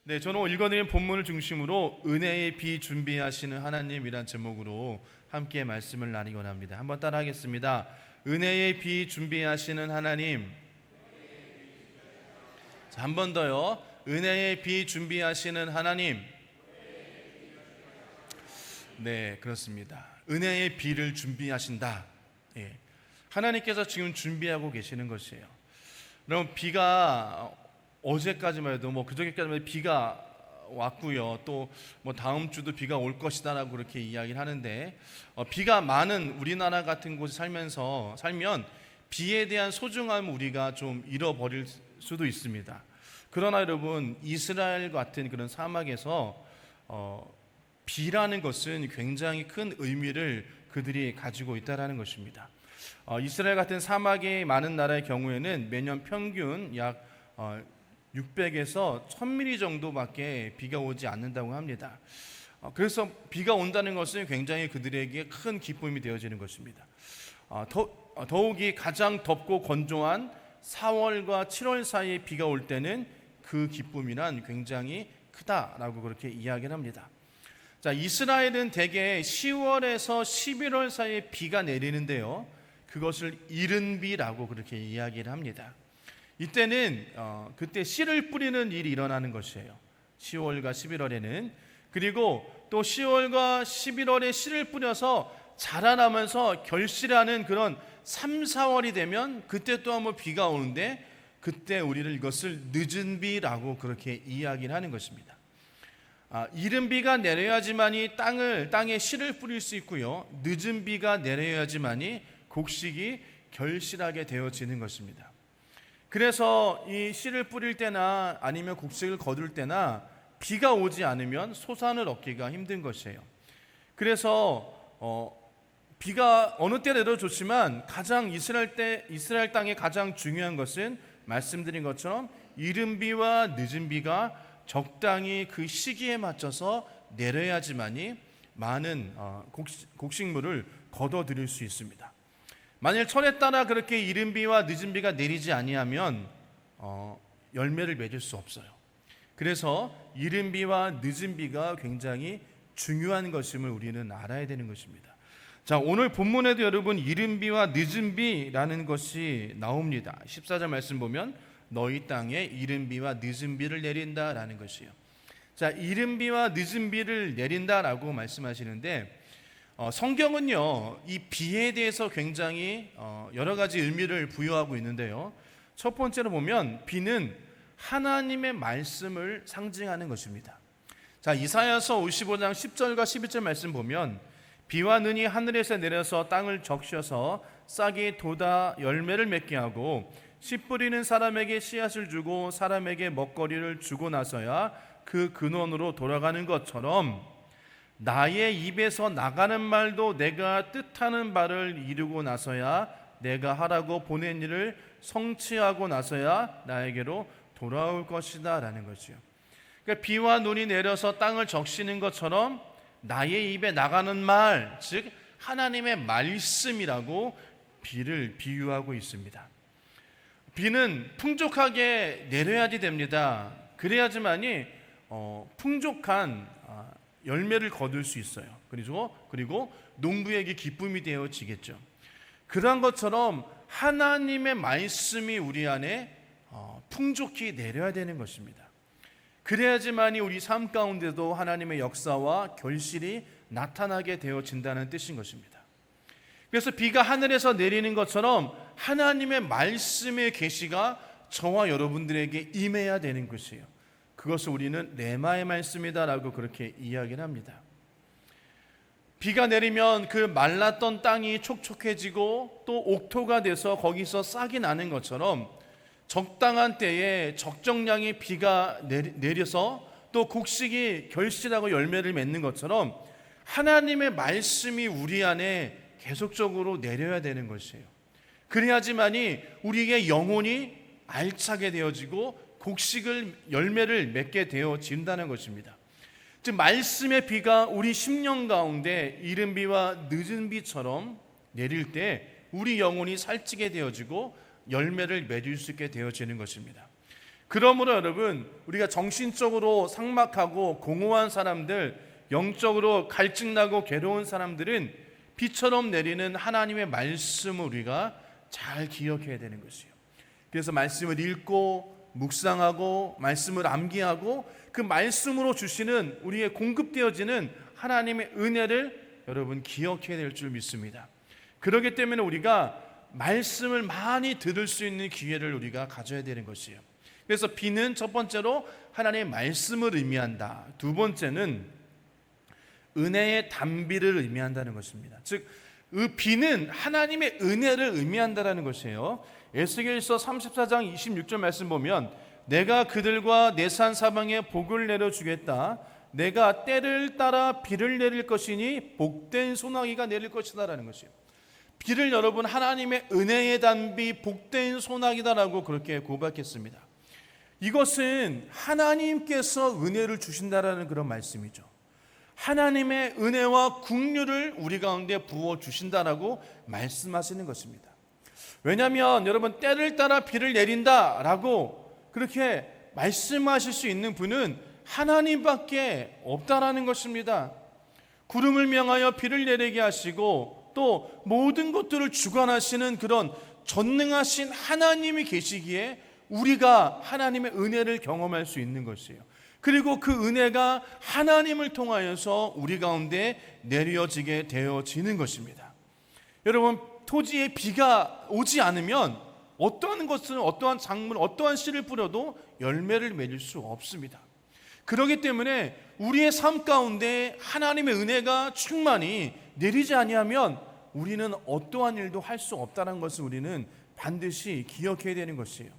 네, 저는 오늘 읽어드린 본문을 중심으로 은혜의 비 준비하시는 하나님이란 제목으로 함께 말씀을 나누기 원합니다. 한번 따라하겠습니다. 은혜의 비 준비하시는 하나님. 자, 한 번 더요. 은혜의 비 준비하시는 하나님. 네, 그렇습니다. 은혜의 비를 준비하신다. 예. 하나님께서 지금 준비하고 계시는 것이에요. 여러분, 비가 어제까지만 해도 그저께까지만 해도 비가 왔고요. 또 다음 주도 비가 올 것이다라고 그렇게 이야기를 하는데, 비가 많은 우리나라 같은 곳에 살면 비에 대한 소중함을 우리가 좀 잃어버릴 수도 있습니다. 그러나 여러분, 이스라엘 같은 그런 사막에서 비라는 것은 굉장히 큰 의미를 그들이 가지고 있다는 것입니다. 이스라엘 같은 사막이 많은 나라의 경우에는 매년 평균 약 600에서 1000mm 정도밖에 비가 오지 않는다고 합니다. 그래서 비가 온다는 것은 굉장히 그들에게 큰 기쁨이 되어지는 것입니다. 더욱이 가장 덥고 건조한 4월과 7월 사이에 비가 올 때는 그 기쁨이란 굉장히 크다라고 그렇게 이야기를 합니다. 자, 이스라엘은 대개 10월에서 11월 사이에 비가 내리는데요, 그것을 이른비라고 그렇게 이야기를 합니다. 이때는 그때 씨를 뿌리는 일이 일어나는 것이에요. 10월과 11월에는. 그리고 또 10월과 11월에 씨를 뿌려서 자라나면서 결실하는 그런 3, 4월이 되면 그때 또 한번 비가 오는데, 그때 우리는 이것을 늦은 비라고 그렇게 이야기를 하는 것입니다. 이른 비가 내려야지만이 땅에 씨를 뿌릴 수 있고요, 늦은 비가 내려야지만이 곡식이 결실하게 되어지는 것입니다. 그래서 이 씨를 뿌릴 때나 아니면 곡식을 거둘 때나 비가 오지 않으면 소산을 얻기가 힘든 것이에요. 그래서 비가 어느 때 내려도 좋지만 가장 이스라엘 땅의 가장 중요한 것은 말씀드린 것처럼 이른 비와 늦은 비가 적당히 그 시기에 맞춰서 내려야지만이 많은 곡식물을 거둬들일 수 있습니다. 만일 철에 따라 그렇게 이른 비와 늦은 비가 내리지 아니하면 열매를 맺을 수 없어요. 그래서 이른 비와 늦은 비가 굉장히 중요한 것임을 우리는 알아야 되는 것입니다. 자, 오늘 본문에도 여러분 이른 비와 늦은 비라는 것이 나옵니다. 14절 말씀 보면 너희 땅에 이른 비와 늦은 비를 내린다라는 것이에요. 자, 이른 비와 늦은 비를 내린다라고 말씀하시는데, 성경은요, 이 비에 대해서 굉장히 여러 가지 의미를 부여하고 있는데요, 첫 번째로 보면 비는 하나님의 말씀을 상징하는 것입니다. 자, 이사야서 55장 10절과 11절 말씀 보면 비와 눈이 하늘에서 내려서 땅을 적셔서 싹이 돋아 열매를 맺게 하고 씨 뿌리는 사람에게 씨앗을 주고 사람에게 먹거리를 주고 나서야 그 근원으로 돌아가는 것처럼 나의 입에서 나가는 말도 내가 뜻하는 바를 이루고 나서야 내가 하라고 보낸 일을 성취하고 나서야 나에게로 돌아올 것이다 라는 거죠. 그러니까 비와 눈이 내려서 땅을 적시는 것처럼 나의 입에 나가는 말, 즉 하나님의 말씀이라고 비를 비유하고 있습니다. 비는 풍족하게 내려야지 됩니다. 그래야지만이 풍족한 열매를 거둘 수 있어요. 그리고 농부에게 기쁨이 되어지겠죠. 그런 것처럼 하나님의 말씀이 우리 안에 풍족히 내려야 되는 것입니다. 그래야지만이 우리 삶 가운데도 하나님의 역사와 결실이 나타나게 되어진다는 뜻인 것입니다. 그래서 비가 하늘에서 내리는 것처럼 하나님의 말씀의 계시가 저와 여러분들에게 임해야 되는 것이에요. 그것을 우리는 레마의 말씀이다라고 그렇게 이야기를 합니다. 비가 내리면 그 말랐던 땅이 촉촉해지고 또 옥토가 돼서 거기서 싹이 나는 것처럼 적당한 때에 적정량의 비가 내려서 또 곡식이 결실하고 열매를 맺는 것처럼 하나님의 말씀이 우리 안에 계속적으로 내려야 되는 것이에요. 그래야지만이 우리의 영혼이 알차게 되어지고 곡식을 열매를 맺게 되어진다는 것입니다. 즉 말씀의 비가 우리 심령 가운데 이른 비와 늦은 비처럼 내릴 때 우리 영혼이 살찌게 되어지고 열매를 맺을 수 있게 되어지는 것입니다. 그러므로 여러분, 우리가 정신적으로 삭막하고 공허한 사람들, 영적으로 갈증나고 괴로운 사람들은 비처럼 내리는 하나님의 말씀을 우리가 잘 기억해야 되는 것이에요. 그래서 말씀을 읽고 묵상하고 말씀을 암기하고 그 말씀으로 주시는 우리의 공급되어지는 하나님의 은혜를 여러분 기억해야 될 줄 믿습니다. 그렇기 때문에 우리가 말씀을 많이 들을 수 있는 기회를 우리가 가져야 되는 것이에요. 그래서 비는 첫 번째로 하나님의 말씀을 의미한다. 두 번째는 은혜의 단비를 의미한다는 것입니다. 즉, 비는 하나님의 은혜를 의미한다는 것이에요. 에스겔서 34장 26절 말씀 보면 내가 그들과 내산 사방에 복을 내려주겠다. 내가 때를 따라 비를 내릴 것이니 복된 소나기가 내릴 것이다 라는 것이에요. 비를 여러분 하나님의 은혜의 단비 복된 소나기다라고 그렇게 고백했습니다. 이것은 하나님께서 은혜를 주신다라는 그런 말씀이죠. 하나님의 은혜와 긍휼을 우리 가운데 부어 주신다라고 말씀하시는 것입니다. 왜냐하면 여러분 때를 따라 비를 내린다라고 그렇게 말씀하실 수 있는 분은 하나님밖에 없다라는 것입니다. 구름을 명하여 비를 내리게 하시고 또 모든 것들을 주관하시는 그런 전능하신 하나님이 계시기에 우리가 하나님의 은혜를 경험할 수 있는 것이에요. 그리고 그 은혜가 하나님을 통하여서 우리 가운데 내려지게 되어지는 것입니다. 여러분, 토지에 비가 오지 않으면 어떠한 것은 어떠한 작물, 어떠한 씨를 뿌려도 열매를 맺을 수 없습니다. 그렇기 때문에 우리의 삶 가운데 하나님의 은혜가 충만히 내리지 아니하면 우리는 어떠한 일도 할 수 없다는 것을 우리는 반드시 기억해야 되는 것이에요.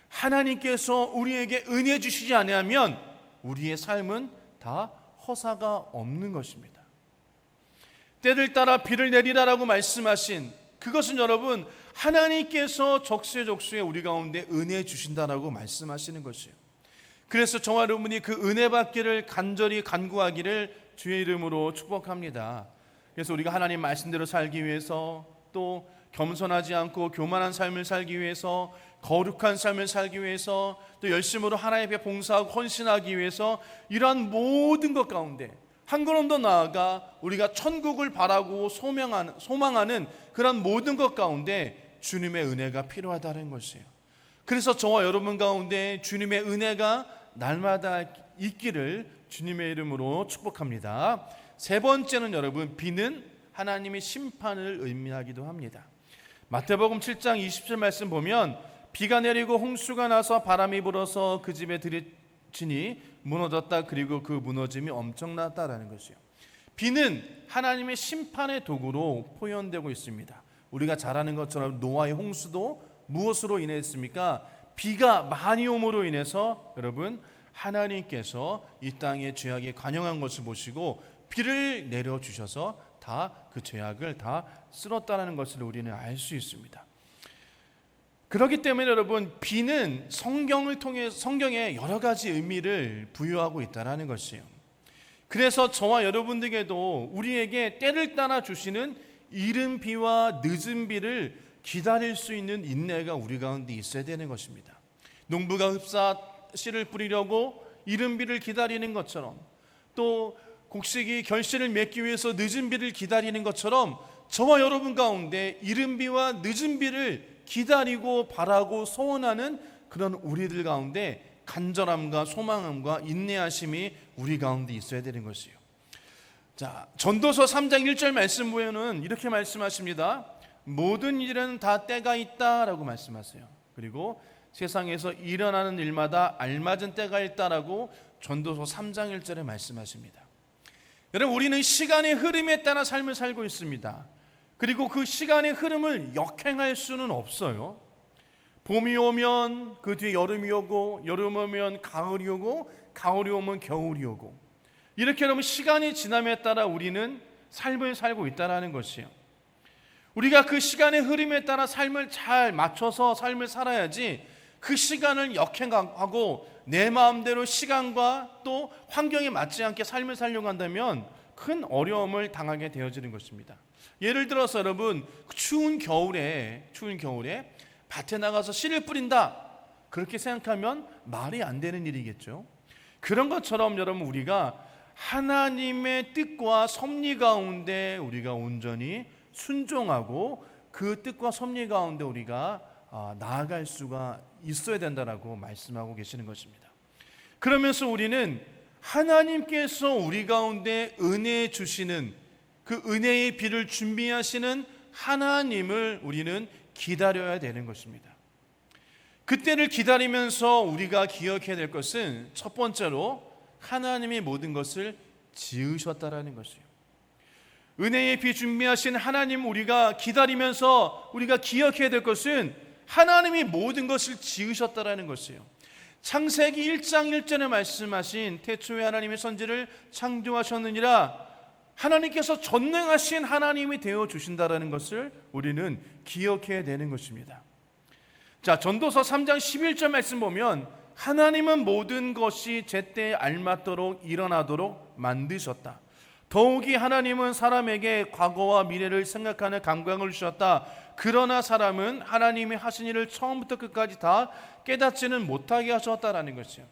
하나님께서 우리에게 은혜 주시지 아니하면 우리의 삶은 다 허사가 없는 것입니다. 때를 따라 비를 내리라라고 말씀하신 그것은 여러분 하나님께서 적세적소에 우리 가운데 은혜 주신다라고 말씀하시는 것이에요. 그래서 저와 여러분이 그 은혜 받기를 간절히 간구하기를 주의 이름으로 축복합니다. 그래서 우리가 하나님 말씀대로 살기 위해서 또 겸손하지 않고 교만한 삶을 살기 위해서 거룩한 삶을 살기 위해서 또 열심으로 하나님 앞에 봉사하고 헌신하기 위해서 이러한 모든 것 가운데 한 걸음 더 나아가 우리가 천국을 바라고 소망하는 그런 모든 것 가운데 주님의 은혜가 필요하다는 것이에요. 그래서 저와 여러분 가운데 주님의 은혜가 날마다 있기를 주님의 이름으로 축복합니다. 세 번째는 여러분 비는 하나님의 심판을 의미하기도 합니다. 마태복음 7장 20절 말씀 보면 비가 내리고 홍수가 나서 바람이 불어서 그 집에 들이치니 무너졌다. 그리고 그 무너짐이 엄청났다라는 것이에요. 비는 하나님의 심판의 도구로 표현되고 있습니다. 우리가 잘 아는 것처럼 노아의 홍수도 무엇으로 인했습니까? 비가 많이 오므로 인해서 여러분 하나님께서 이 땅의 죄악에 관영한 것을 보시고 비를 내려주셔서 다 그 죄악을 다 쓸었다는 것을 우리는 알 수 있습니다. 그렇기 때문에 여러분 비는 성경을 통해 성경에 여러 가지 의미를 부여하고 있다는 것이에요. 그래서 저와 여러분들에게도 우리에게 때를 따라 주시는 이른 비와 늦은 비를 기다릴 수 있는 인내가 우리 가운데 있어야 되는 것입니다. 농부가 흡사 씨를 뿌리려고 이른 비를 기다리는 것처럼 또 곡식이 결실을 맺기 위해서 늦은 비를 기다리는 것처럼 저와 여러분 가운데 이른 비와 늦은 비를 기다리고 바라고 소원하는 그런 우리들 가운데 간절함과 소망함과 인내하심이 우리 가운데 있어야 되는 것이에요. 자, 전도서 3장 1절 말씀 보면은 이렇게 말씀하십니다. 모든 일은 다 때가 있다라고 말씀하세요. 그리고 세상에서 일어나는 일마다 알맞은 때가 있다라고 전도서 3장 1절에 말씀하십니다. 여러분 우리는 시간의 흐름에 따라 삶을 살고 있습니다. 그리고 그 시간의 흐름을 역행할 수는 없어요. 봄이 오면 그 뒤에 여름이 오고 여름 오면 가을이 오고 가을이 오면 겨울이 오고 이렇게 여러분 시간이 지남에 따라 우리는 삶을 살고 있다는 것이에요. 우리가 그 시간의 흐름에 따라 삶을 잘 맞춰서 삶을 살아야지 그 시간을 역행하고 내 마음대로 시간과 또 환경에 맞지 않게 삶을 살려고 한다면 큰 어려움을 당하게 되어지는 것입니다. 예를 들어서 여러분 추운 겨울에 밭에 나가서 씨를 뿌린다. 그렇게 생각하면 말이 안 되는 일이겠죠. 그런 것처럼 여러분, 우리가 하나님의 뜻과 섭리 가운데 우리가 온전히 순종하고 그 뜻과 섭리 가운데 우리가 나아갈 수가 있어야 된다라고 말씀하고 계시는 것입니다. 그러면서 우리는 하나님께서 우리 가운데 은혜 주시는 그 은혜의 비를 준비하시는 하나님을 우리는 기다려야 되는 것입니다. 그때를 기다리면서 우리가 기억해야 될 것은 첫 번째로 하나님이 모든 것을 지으셨다라는 것이에요. 은혜의 비 준비하신 하나님 우리가 기다리면서 우리가 기억해야 될 것은 하나님이 모든 것을 지으셨다라는 것이에요. 창세기 1장 1절에 말씀하신 태초에 하나님의 선지를 창조하셨느니라, 하나님께서 전능하신 하나님이 되어 주신다라는 것을 우리는 기억해야 되는 것입니다. 자, 전도서 3장 11절 말씀 보면 하나님은 모든 것이 제때에 알맞도록 일어나도록 만드셨다. 더욱이 하나님은 사람에게 과거와 미래를 생각하는 감각을 주셨다. 그러나 사람은 하나님이 하신 일을 처음부터 끝까지 다 깨닫지는 못하게 하셨다라는 것이요.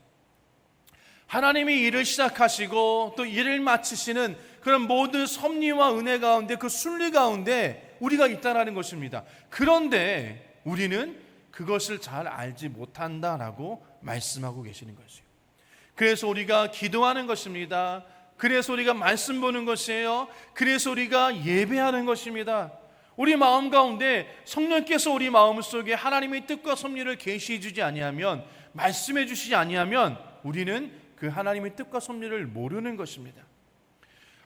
하나님이 일을 시작하시고 또 일을 마치시는 그런 모든 섭리와 은혜 가운데, 그 순리 가운데 우리가 있다라는 것입니다. 그런데 우리는 그것을 잘 알지 못한다라고 말씀하고 계시는 것이에요. 그래서 우리가 기도하는 것입니다. 그래서 우리가 말씀 보는 것이에요. 그래서 우리가 예배하는 것입니다. 우리 마음 가운데 성령께서 우리 마음 속에 하나님의 뜻과 섭리를 계시해 주지 아니하면, 말씀해 주시지 아니하면 우리는 그 하나님의 뜻과 섭리를 모르는 것입니다.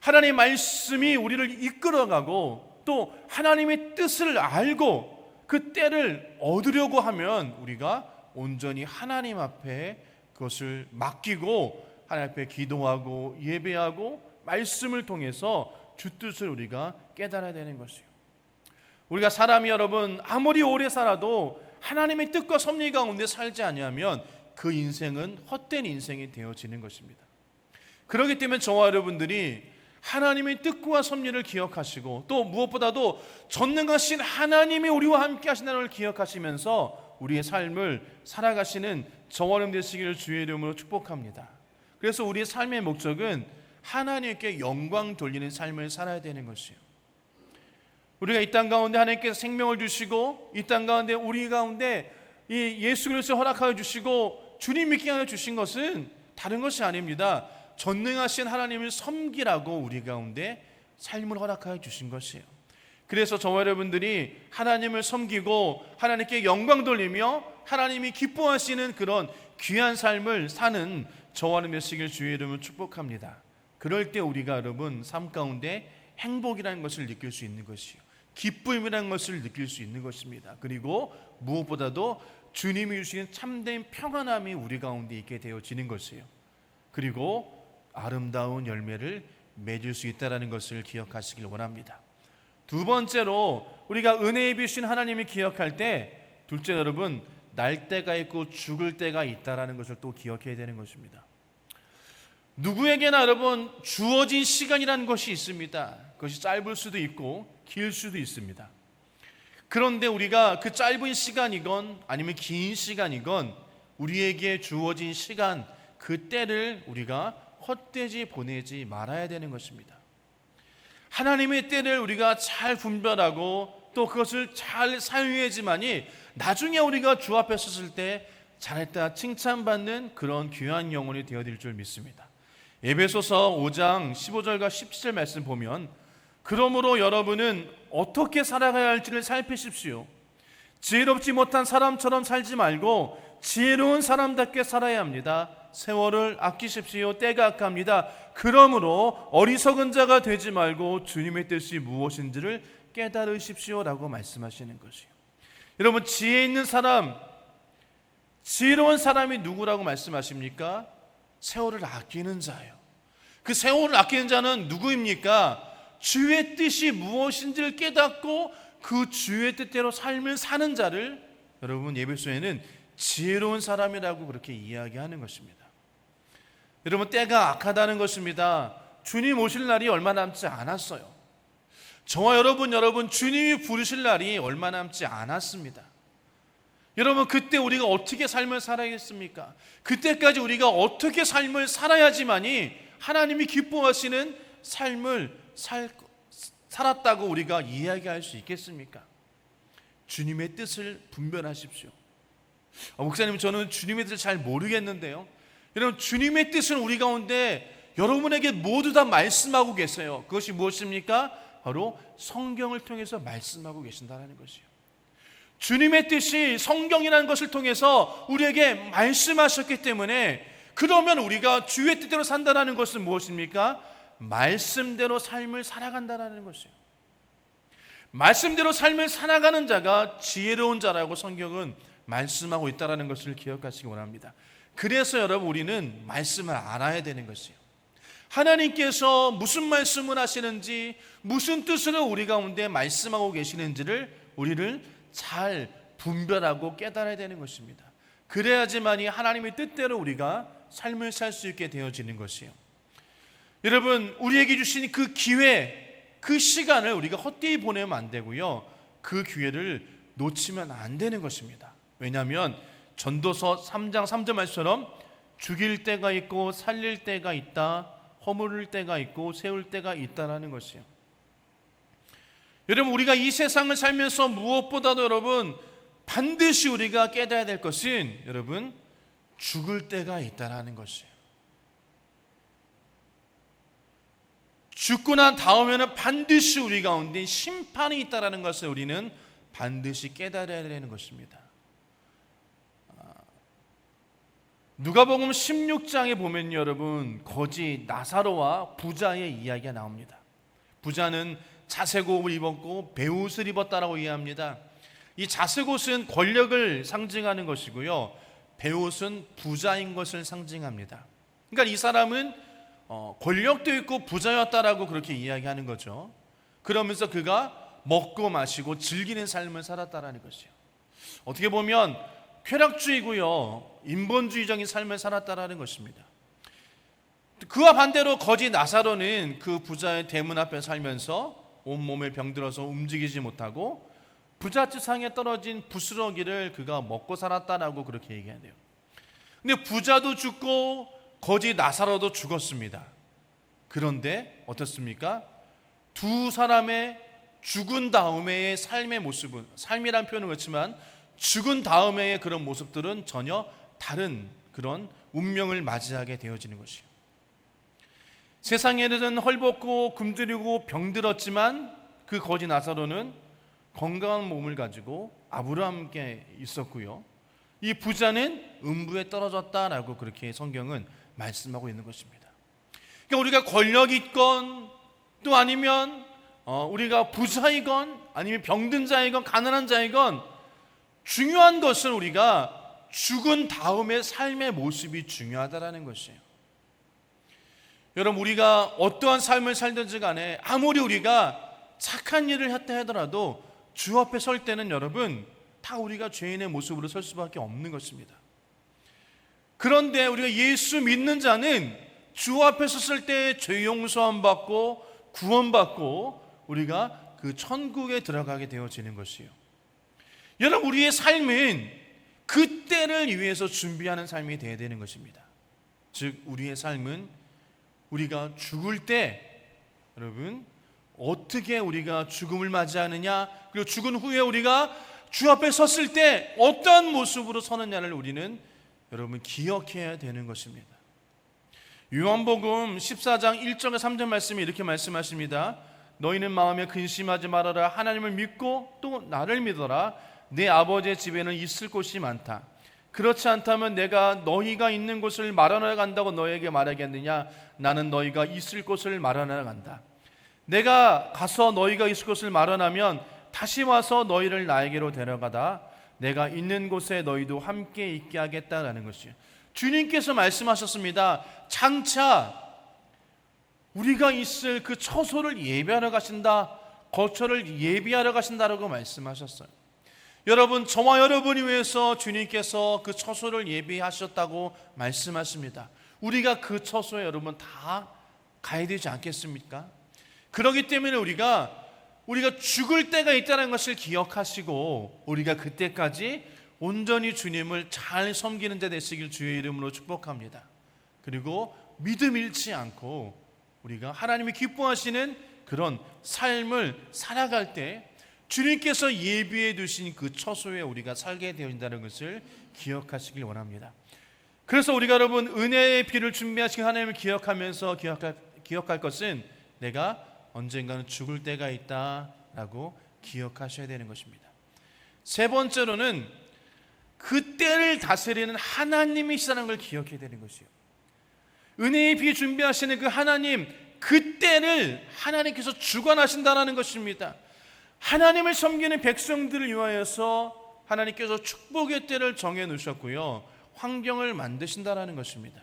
하나님의 말씀이 우리를 이끌어가고 또 하나님의 뜻을 알고 그 때를 얻으려고 하면 우리가 온전히 하나님 앞에 그것을 맡기고 하나님 앞에 기도하고 예배하고 말씀을 통해서 주 뜻을 우리가 깨달아야 되는 것이에요. 우리가 사람이 여러분 아무리 오래 살아도 하나님의 뜻과 섭리 가운데 살지 아니하면 그 인생은 헛된 인생이 되어지는 것입니다. 그렇기 때문에 저와 여러분들이 하나님의 뜻과 섭리를 기억하시고 또 무엇보다도 전능하신 하나님이 우리와 함께 하신다는 걸 기억하시면서 우리의 삶을 살아가시는 저와 여러분 되시기를 주의 이름으로 축복합니다. 그래서 우리의 삶의 목적은 하나님께 영광 돌리는 삶을 살아야 되는 것이에요. 우리가 이 땅 가운데 하나님께서 생명을 주시고 이 땅 가운데 우리 가운데 이 예수 그리스도를 허락하여 주시고 주님 믿게 하여 주신 것은 다른 것이 아닙니다. 전능하신 하나님을 섬기라고 우리 가운데 삶을 허락하여 주신 것이에요. 그래서 저와 여러분들이 하나님을 섬기고 하나님께 영광 돌리며 하나님이 기뻐하시는 그런 귀한 삶을 사는 저와 여러분 되시길 주의 이름으로 축복합니다. 그럴 때 우리가 여러분 삶 가운데 행복이라는 것을 느낄 수 있는 것이요, 기쁨이라는 것을 느낄 수 있는 것입니다. 그리고 무엇보다도 주님이 주시는 참된 평안함이 우리 가운데 있게 되어지는 것이에요. 그리고 아름다운 열매를 맺을 수 있다는 것을 기억하시길 원합니다. 두 번째로 우리가 은혜에 비추신 하나님을 기억할 때 둘째 여러분, 날 때가 있고 죽을 때가 있다는 것을 또 기억해야 되는 것입니다. 누구에게나 여러분 주어진 시간이라는 것이 있습니다. 그것이 짧을 수도 있고 길 수도 있습니다. 그런데 우리가 그 짧은 시간이건 아니면 긴 시간이건 우리에게 주어진 시간, 그 때를 우리가 헛되이 보내지 말아야 되는 것입니다. 하나님의 때를 우리가 잘 분별하고 또 그것을 잘 사용해야지만이 나중에 우리가 주 앞에 섰을 때 잘했다 칭찬받는 그런 귀한 영혼이 되어질 줄 믿습니다. 에베소서 5장 15절과 17절 말씀 보면 그러므로 여러분은 어떻게 살아가야 할지를 살피십시오. 지혜롭지 못한 사람처럼 살지 말고 지혜로운 사람답게 살아야 합니다. 세월을 아끼십시오. 때가 악합니다. 그러므로 어리석은 자가 되지 말고 주님의 뜻이 무엇인지를 깨달으십시오 라고 말씀하시는 것이에요. 여러분, 지혜 있는 사람, 지혜로운 사람이 누구라고 말씀하십니까? 세월을 아끼는 자예요. 그 세월을 아끼는 자는 누구입니까? 주의 뜻이 무엇인지를 깨닫고 그 주의 뜻대로 삶을 사는 자를 여러분 예배소에는 지혜로운 사람이라고 그렇게 이야기하는 것입니다. 여러분, 때가 악하다는 것입니다. 주님 오실 날이 얼마 남지 않았어요. 저와 여러분 주님이 부르실 날이 얼마 남지 않았습니다. 여러분, 그때 우리가 어떻게 삶을 살아야겠습니까? 그때까지 우리가 어떻게 삶을 살아야지만이 하나님이 기뻐하시는 삶을 살았다고 우리가 이야기할 수 있겠습니까? 주님의 뜻을 분별하십시오. 목사님, 저는 주님의 뜻을 잘 모르겠는데요. 여러분, 주님의 뜻은 우리 가운데 여러분에게 모두 다 말씀하고 계세요. 그것이 무엇입니까? 바로 성경을 통해서 말씀하고 계신다는 것이요. 주님의 뜻이 성경이라는 것을 통해서 우리에게 말씀하셨기 때문에, 그러면 우리가 주의 뜻대로 산다는 것은 무엇입니까? 말씀대로 삶을 살아간다는 것이에요. 말씀대로 삶을 살아가는 자가 지혜로운 자라고 성경은 말씀하고 있다는 것을 기억하시기 원합니다. 그래서 여러분, 우리는 말씀을 알아야 되는 것이에요. 하나님께서 무슨 말씀을 하시는지, 무슨 뜻으로 우리 가운데 말씀하고 계시는지를 우리를 잘 분별하고 깨달아야 되는 것입니다. 그래야지만이 하나님의 뜻대로 우리가 삶을 살 수 있게 되어지는 것이에요. 여러분, 우리에게 주신 그 기회, 그 시간을 우리가 헛되이 보내면 안 되고요, 그 기회를 놓치면 안 되는 것입니다. 왜냐하면 전도서 3장 3절 말씀처럼 죽일 때가 있고 살릴 때가 있다, 허물을 때가 있고 세울 때가 있다라는 것이에요. 여러분, 우리가 이 세상을 살면서 무엇보다도 여러분 반드시 우리가 깨달아야 될 것은 여러분 죽을 때가 있다라는 것이에요. 죽고 난 다음에는 반드시 우리 가운데 심판이 있다라는 것을 우리는 반드시 깨달아야 되는 것입니다. 누가복음 16장에 보면 여러분 거지 나사로와 부자의 이야기가 나옵니다. 부자는 자색옷을 입었고 베옷을 입었다라고 이해합니다. 이 자색옷은 권력을 상징하는 것이고요, 베옷은 부자인 것을 상징합니다. 그러니까 이 사람은 권력도 있고 부자였다라고 그렇게 이야기하는 거죠. 그러면서 그가 먹고 마시고 즐기는 삶을 살았다라는 것이에요. 어떻게 보면 쾌락주의고요, 인본주의적인 삶을 살았다라는 것입니다. 그와 반대로 거지 나사로는 그 부자의 대문 앞에 살면서 온몸에 병들어서 움직이지 못하고 부잣집 상에 떨어진 부스러기를 그가 먹고 살았다라고 그렇게 얘기하네요. 근데 부자도 죽고 거지 나사로도 죽었습니다. 그런데 어떻습니까? 두 사람의 죽은 다음에의 삶의 모습은, 삶이란 표현은 그렇지만 죽은 다음에의 그런 모습들은 전혀 다른 그런 운명을 맞이하게 되어지는 것이에요. 세상에는 헐벗고 굶주리고 병들었지만 그 거지 나사로는 건강한 몸을 가지고 아브라함과 함께 있었고요, 이 부자는 음부에 떨어졌다라고 그렇게 성경은 말씀하고 있는 것입니다. 그러니까 우리가 권력이 있건 또 아니면 우리가 부자이건 아니면 병든 자이건 가난한 자이건 중요한 것은 우리가 죽은 다음의 삶의 모습이 중요하다라는 것이에요. 여러분, 우리가 어떠한 삶을 살든지 간에 아무리 우리가 착한 일을 했다 하더라도 주 앞에 설 때는 여러분 다 우리가 죄인의 모습으로 설 수밖에 없는 것입니다. 그런데 우리가 예수 믿는 자는 주 앞에 섰을 때 죄 용서함 받고 구원받고 우리가 그 천국에 들어가게 되어지는 것이에요. 여러분, 우리의 삶은 그때를 위해서 준비하는 삶이 되어야 되는 것입니다. 즉 우리의 삶은 우리가 죽을 때 여러분 어떻게 우리가 죽음을 맞이하느냐, 그리고 죽은 후에 우리가 주 앞에 섰을 때 어떠한 모습으로 서느냐를 우리는 여러분 기억해야 되는 것입니다. 요한복음 14장 1절과 3절 말씀이 이렇게 말씀하십니다. 너희는 마음에 근심하지 말아라. 하나님을 믿고 또 나를 믿어라. 내 아버지의 집에는 있을 곳이 많다. 그렇지 않다면 내가 너희가 있는 곳을 마련하러 간다고 너희에게 말하겠느냐? 나는 너희가 있을 곳을 마련하러 간다. 내가 가서 너희가 있을 곳을 마련하면 다시 와서 너희를 나에게로 데려가다 내가 있는 곳에 너희도 함께 있게 하겠다라는 것이에요. 주님께서 말씀하셨습니다. 장차 우리가 있을 그 처소를 예비하러 가신다, 거처를 예비하러 가신다라고 말씀하셨어요. 여러분, 저와 여러분이 위해서 주님께서 그 처소를 예비하셨다고 말씀하십니다. 우리가 그 처소에 여러분 다 가야 되지 않겠습니까? 그렇기 때문에 우리가 죽을 때가 있다는 것을 기억하시고 우리가 그때까지 온전히 주님을 잘 섬기는 자 되시길 주의 이름으로 축복합니다. 그리고 믿음 잃지 않고 우리가 하나님이 기뻐하시는 그런 삶을 살아갈 때 주님께서 예비해 두신 그 처소에 우리가 살게 되어진다는 것을 기억하시길 원합니다. 그래서 우리가 여러분 은혜의 비를 준비하신 하나님을 기억하면서 기억할 것은 내가 언젠가는 죽을 때가 있다라고 기억하셔야 되는 것입니다. 세 번째로는 그 때를 다스리는 하나님이시라는 걸 기억해야 되는 것이요. 은혜의 비 준비하시는 그 하나님, 그 때를 하나님께서 주관하신다는 것입니다. 하나님을 섬기는 백성들을 위하여서 하나님께서 축복의 때를 정해 놓으셨고요, 환경을 만드신다는 것입니다.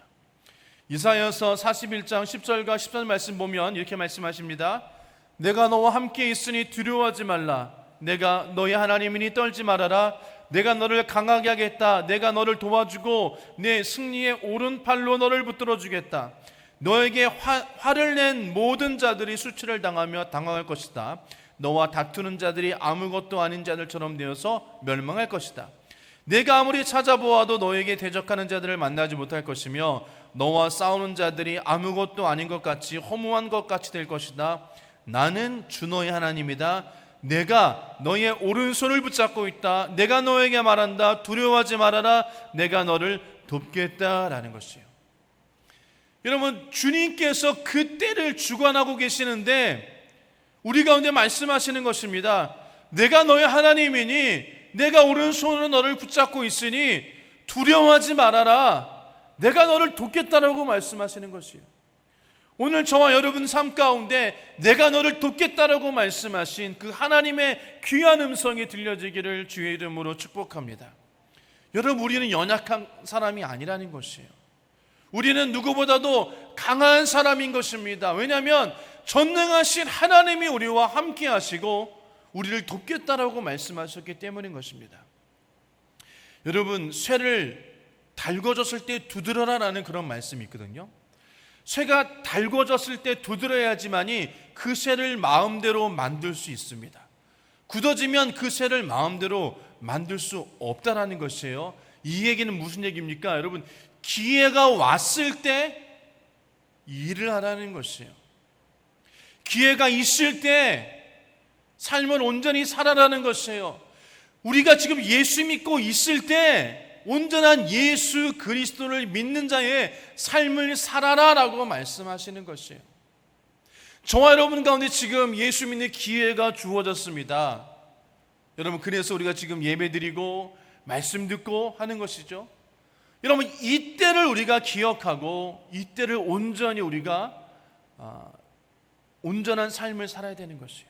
이사야서 41장 10절과 14절 말씀 보면 이렇게 말씀하십니다. 내가 너와 함께 있으니 두려워하지 말라. 내가 너의 하나님이니 떨지 말아라. 내가 너를 강하게 하겠다. 내가 너를 도와주고 내 승리의 오른팔로 너를 붙들어 주겠다. 너에게 화를 낸 모든 자들이 수치를 당하며 당황할 것이다. 너와 다투는 자들이 아무것도 아닌 자들처럼 되어서 멸망할 것이다. 내가 아무리 찾아보아도 너에게 대적하는 자들을 만나지 못할 것이며 너와 싸우는 자들이 아무것도 아닌 것 같이 허무한 것 같이 될 것이다. 나는 주 너의 하나님이다. 내가 너의 오른손을 붙잡고 있다. 내가 너에게 말한다. 두려워하지 말아라. 내가 너를 돕겠다라는 것이에요. 여러분, 주님께서 그 때를 주관하고 계시는데 우리 가운데 말씀하시는 것입니다. 내가 너의 하나님이니 내가 오른손으로 너를 붙잡고 있으니 두려워하지 말아라. 내가 너를 돕겠다라고 말씀하시는 것이에요. 오늘 저와 여러분 삶 가운데 내가 너를 돕겠다라고 말씀하신 그 하나님의 귀한 음성이 들려지기를 주의 이름으로 축복합니다. 여러분, 우리는 연약한 사람이 아니라는 것이에요. 우리는 누구보다도 강한 사람인 것입니다. 왜냐하면 전능하신 하나님이 우리와 함께 하시고 우리를 돕겠다라고 말씀하셨기 때문인 것입니다. 여러분, 쇠를 달궈졌을 때 두드러라라는 그런 말씀이 있거든요. 쇠가 달궈졌을 때 두드려야지만이 그 쇠를 마음대로 만들 수 있습니다. 굳어지면 그 쇠를 마음대로 만들 수 없다라는 것이에요. 이 얘기는 무슨 얘기입니까? 여러분, 기회가 왔을 때 일을 하라는 것이에요. 기회가 있을 때 삶을 온전히 살아라는 것이에요. 우리가 지금 예수 믿고 있을 때 온전한 예수 그리스도를 믿는 자의 삶을 살아라라고 말씀하시는 것이에요. 저와 여러분 가운데 지금 예수 믿는 기회가 주어졌습니다. 여러분, 그래서 우리가 지금 예배드리고 말씀 듣고 하는 것이죠. 여러분, 이때를 우리가 기억하고 이때를 온전히 우리가 온전한 삶을 살아야 되는 것이에요.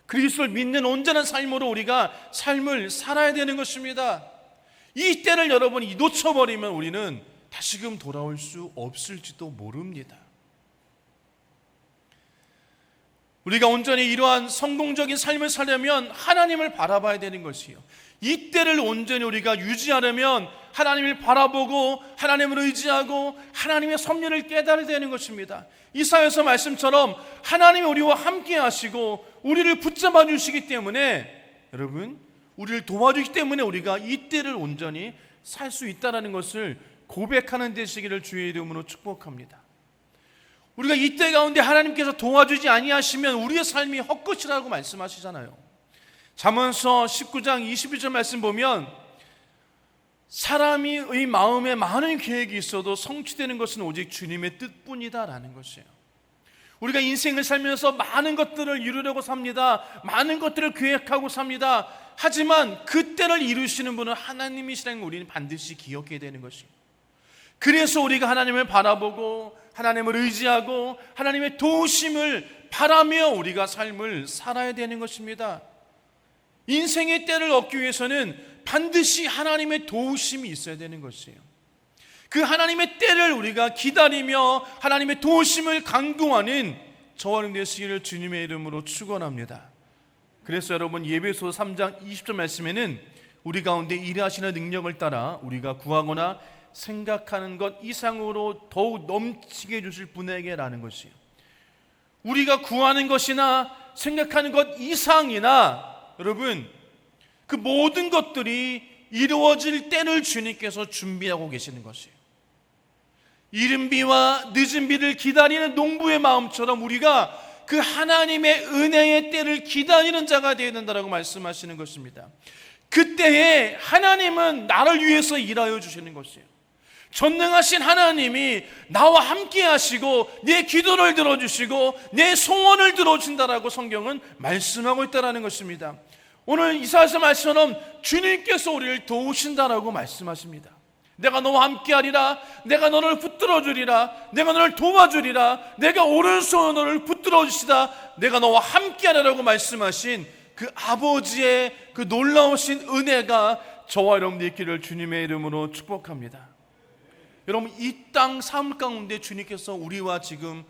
그리스도를 믿는 온전한 삶으로 우리가 삶을 살아야 되는 것입니다. 이 때를 여러분이 놓쳐버리면 우리는 다시금 돌아올 수 없을지도 모릅니다. 우리가 온전히 이러한 성공적인 삶을 살려면 하나님을 바라봐야 되는 것이에요. 이 때를 온전히 우리가 유지하려면 하나님을 바라보고 하나님을 의지하고 하나님의 섭리를 깨달아야 되는 것입니다. 이사야서 말씀처럼 하나님이 우리와 함께 하시고 우리를 붙잡아 주시기 때문에, 여러분, 우리를 도와주기 때문에 우리가 이 때를 온전히 살 수 있다는 것을 고백하는 되시기를 주의 이름으로 축복합니다. 우리가 이 때 가운데 하나님께서 도와주지 아니하시면 우리의 삶이 헛것이라고 말씀하시잖아요. 잠언서 19장 22절 말씀 보면 사람의 마음에 많은 계획이 있어도 성취되는 것은 오직 주님의 뜻뿐이다라는 것이에요. 우리가 인생을 살면서 많은 것들을 이루려고 삽니다. 많은 것들을 계획하고 삽니다. 하지만 그 때를 이루시는 분은 하나님이시라는 걸 우리는 반드시 기억해야 되는 것이에요. 그래서 우리가 하나님을 바라보고 하나님을 의지하고 하나님의 도우심을 바라며 우리가 삶을 살아야 되는 것입니다. 인생의 때를 얻기 위해서는 반드시 하나님의 도우심이 있어야 되는 것이에요. 그 하나님의 때를 우리가 기다리며 하나님의 도우심을 간구하는 저와 여러분 되시기를 주님의 이름으로 축원합니다. 그래서 여러분, 예배소 3장 20절 말씀에는 우리 가운데 일하시는 능력을 따라 우리가 구하거나 생각하는 것 이상으로 더욱 넘치게 해주실 분에게라는 것이에요. 우리가 구하는 것이나 생각하는 것 이상이나, 여러분, 그 모든 것들이 이루어질 때를 주님께서 준비하고 계시는 것이에요. 이른 비와 늦은 비를 기다리는 농부의 마음처럼 우리가 그 하나님의 은혜의 때를 기다리는 자가 되어야 된다고 말씀하시는 것입니다. 그때에 하나님은 나를 위해서 일하여 주시는 것이에요. 전능하신 하나님이 나와 함께 하시고 내 기도를 들어주시고 내 소원을 들어준다라고 성경은 말씀하고 있다는 것입니다. 오늘 이사야서 말씀처럼 주님께서 우리를 도우신다라고 말씀하십니다. 내가 너와 함께하리라, 내가 너를 붙들어 주리라, 내가 너를 도와주리라, 내가 오른손으로 너를 붙들어 주시다, 내가 너와 함께하리라고 말씀하신 그 아버지의 그 놀라우신 은혜가 저와 여러분들 있기를 주님의 이름으로 축복합니다. 여러분, 이 땅 삶 가운데 주님께서 우리와 지금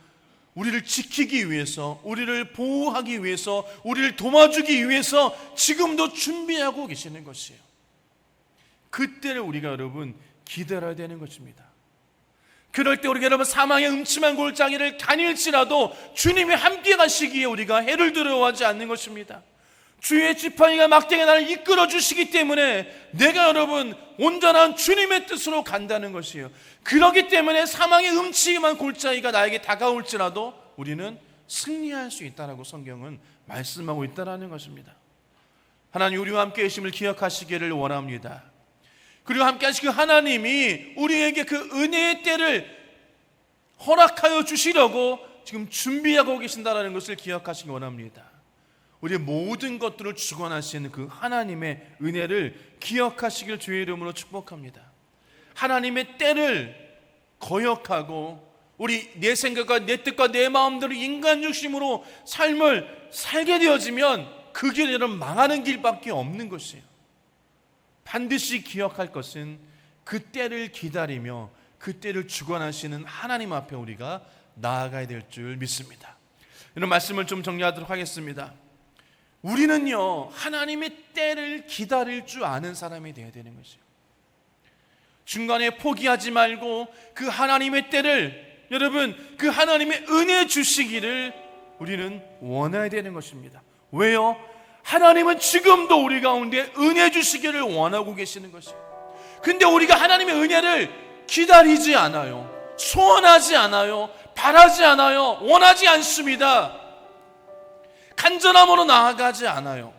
우리를 지키기 위해서, 우리를 보호하기 위해서, 우리를 도와주기 위해서 지금도 준비하고 계시는 것이에요. 그때를 우리가 여러분 기다려야 되는 것입니다. 그럴 때 우리가 여러분 사망의 음침한 골짜기를 다닐지라도 주님이 함께 가시기에 우리가 해를 두려워하지 않는 것입니다. 주의 지팡이가 막대기 나를 이끌어 주시기 때문에 내가 여러분 온전한 주님의 뜻으로 간다는 것이에요. 그렇기 때문에 사망의 음침한 골짜기가 나에게 다가올지라도 우리는 승리할 수 있다라고 성경은 말씀하고 있다는 것입니다. 하나님, 우리와 함께 계심을 기억하시기를 원합니다. 그리고 함께 하신 그 하나님이 우리에게 그 은혜의 때를 허락하여 주시려고 지금 준비하고 계신다는 것을 기억하시기 원합니다. 우리의 모든 것들을 주관하시는 그 하나님의 은혜를 기억하시길 주의 이름으로 축복합니다. 하나님의 때를 거역하고 우리 내 생각과 내 뜻과 내 마음대로 인간 중심으로 삶을 살게 되어지면 그 길은 망하는 길밖에 없는 것이에요. 반드시 기억할 것은 그 때를 기다리며 그 때를 주관하시는 하나님 앞에 우리가 나아가야 될 줄 믿습니다. 이런 말씀을 좀 정리하도록 하겠습니다. 우리는요, 하나님의 때를 기다릴 줄 아는 사람이 되어야 되는 것이에요. 중간에 포기하지 말고 그 하나님의 때를, 여러분 그 하나님의 은혜 주시기를 우리는 원해야 되는 것입니다. 왜요? 하나님은 지금도 우리 가운데 은혜 주시기를 원하고 계시는 것이에요. 근데 우리가 하나님의 은혜를 기다리지 않아요. 소원하지 않아요. 바라지 않아요. 원하지 않습니다. 간절함으로 나아가지 않아요.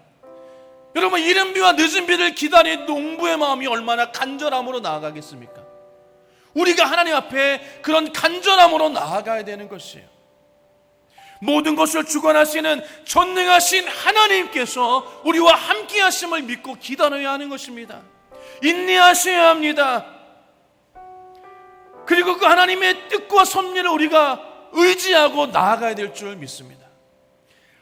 여러분, 이른 비와 늦은 비를 기다리는 농부의 마음이 얼마나 간절함으로 나아가겠습니까? 우리가 하나님 앞에 그런 간절함으로 나아가야 되는 것이에요. 모든 것을 주관하시는 전능하신 하나님께서 우리와 함께 하심을 믿고 기다려야 하는 것입니다. 인내하셔야 합니다. 그리고 그 하나님의 뜻과 섭리를 우리가 의지하고 나아가야 될 줄 믿습니다.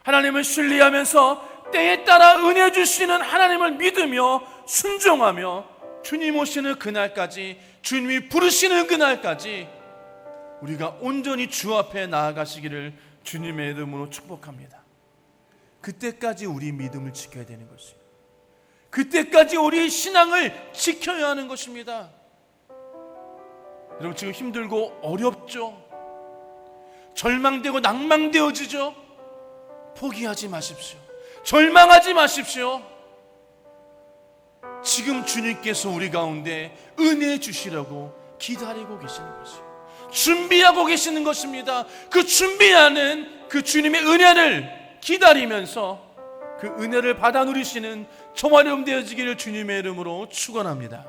하나님을 신뢰하면서 때에 따라 은혜 주시는 하나님을 믿으며 순종하며 주님 오시는 그날까지, 주님이 부르시는 그날까지 우리가 온전히 주 앞에 나아가시기를 주님의 이름으로 축복합니다. 그때까지 우리 믿음을 지켜야 되는 것이에요. 그때까지 우리 신앙을 지켜야 하는 것입니다. 여러분, 지금 힘들고 어렵죠? 절망되고 낭망되어지죠? 포기하지 마십시오. 절망하지 마십시오. 지금 주님께서 우리 가운데 은혜 주시려고 기다리고 계시는 것이에요. 준비하고 계시는 것입니다. 그 준비하는 그 주님의 은혜를 기다리면서 그 은혜를 받아 누리시는 저와 여러분 되어지기를 주님의 이름으로 축원합니다.